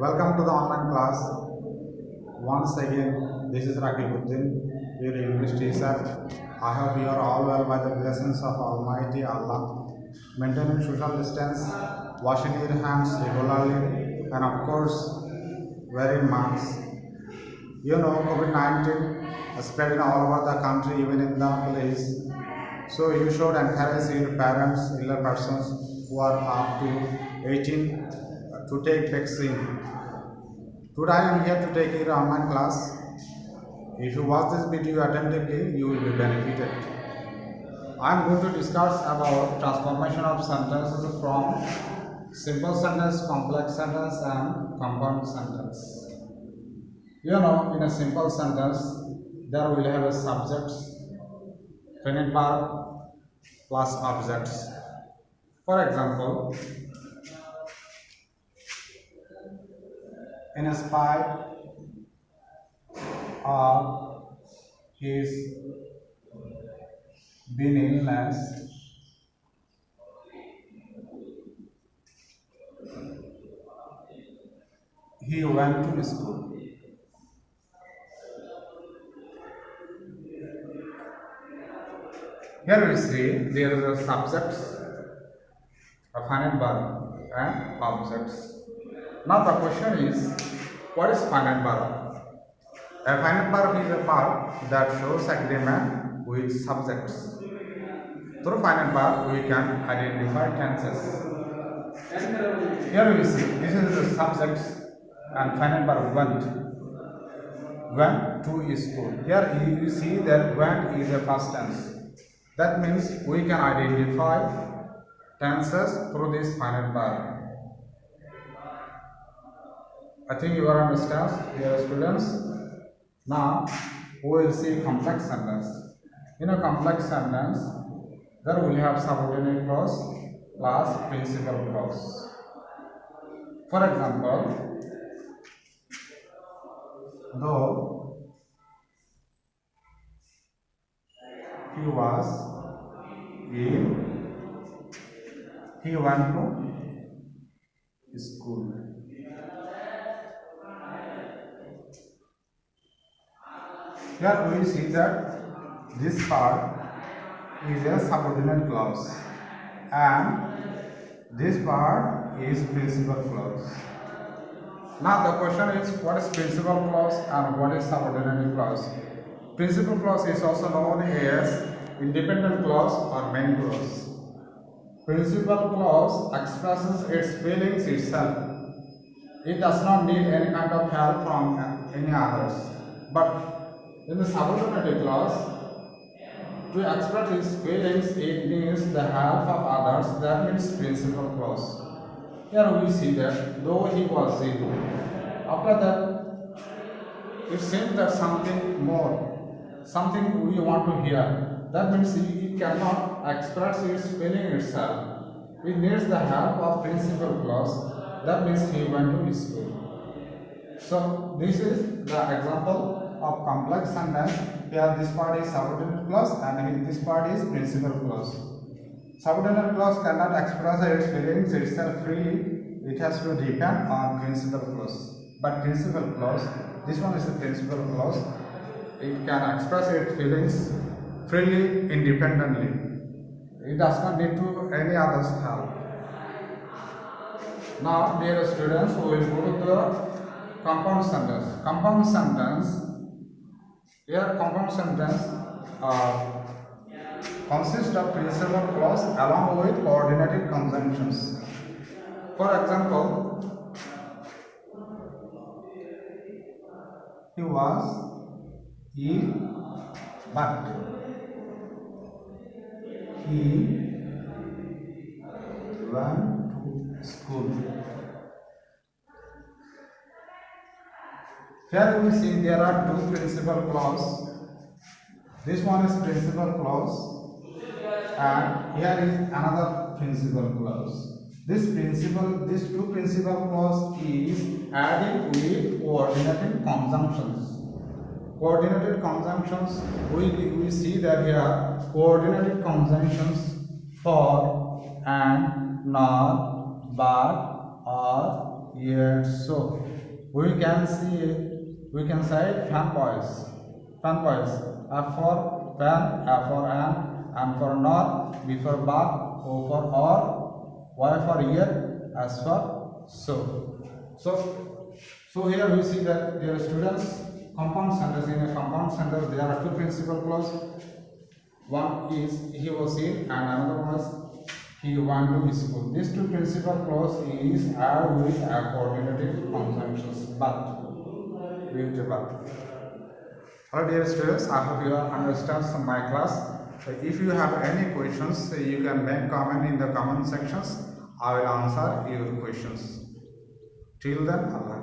Welcome to the online class. Once again, this is Rakibuddin, your English teacher. I hope you are all well by the blessings of Almighty Allah. Maintaining social distance, washing your hands regularly, and of course, wearing masks. You know, COVID-19 is spreading all over the country, even in the place. So you should encourage your parents, elder persons who are up to 18 to take vaccine. Today I am here to take your online class. If you watch this video attentively, you will be benefited. I am going to discuss about transformation of sentences from simple sentence, complex sentence, and compound sentence. You know, in a simple sentence, there will have a subject, finite verb plus objects. For example, in spite of his being illness, he went to school. Here we see there is a subject, a finite verb, and objects. Now the question is, what is finite verb? A finite verb is a verb that shows agreement with subjects. Through finite verb, we can identify tenses. Here we see this is the subject and finite verb went to school. Here you see that went is a past tense. That means we can identify tenses through this finite verb. I think you are understand, dear students. Now we will see complex sentence. In a complex sentence, there we have subordinate clause plus principal clause. For example, though he was ill, he went to school. Here we see that this part is a subordinate clause and this part is principal clause. Now the question is, what is principal clause and what is subordinate clause? Principal clause is also known as independent clause or main clause. Principal clause expresses its feelings itself. It does not need any kind of help from any others. But in the subordinate clause, to express its feelings, it needs the help of others. That means principal clause. Here we see that though he was ill, after that, it seems that something more, something we want to hear. That means it cannot express its feeling itself. It needs the help of principal clause. That means he went to school. So this is the example of complex sentence. Here this part is subordinate clause and this part is principal clause. Subordinate clause cannot express its feelings itself freely. It has to depend on principal clause. But principal clause, this one is the principal clause. It can express its feelings freely, independently. It does not need to any other's help. Now, dear students, we will go to the compound sentence. Compound sentence. Here, compound sentence consists of principal clause along with coordinated conjunctions. For example, he was ill, but he went to school. Here we see there are two principal clause. This one is principal clause and here is another principal clause. This two principal clause is added with coordinated conjunctions. Coordinated conjunctions, we see that here coordinated conjunctions for, and, not, but, or, yet. So we can say fan boys. Fan boys. F for fan, A for an, M for nor, B for bar, O for or, Y for year, S for so. So here we see that dear students, compound sentence. In a compound sentence there are two principal clauses. One is he was ill and another was he went to his school. These two principal clause is add with a coordinated conjunctions but. Hello dear students, I hope you understand my class. If you have any questions, you can make comment in the comment sections. I will answer your questions. Till then, Allah.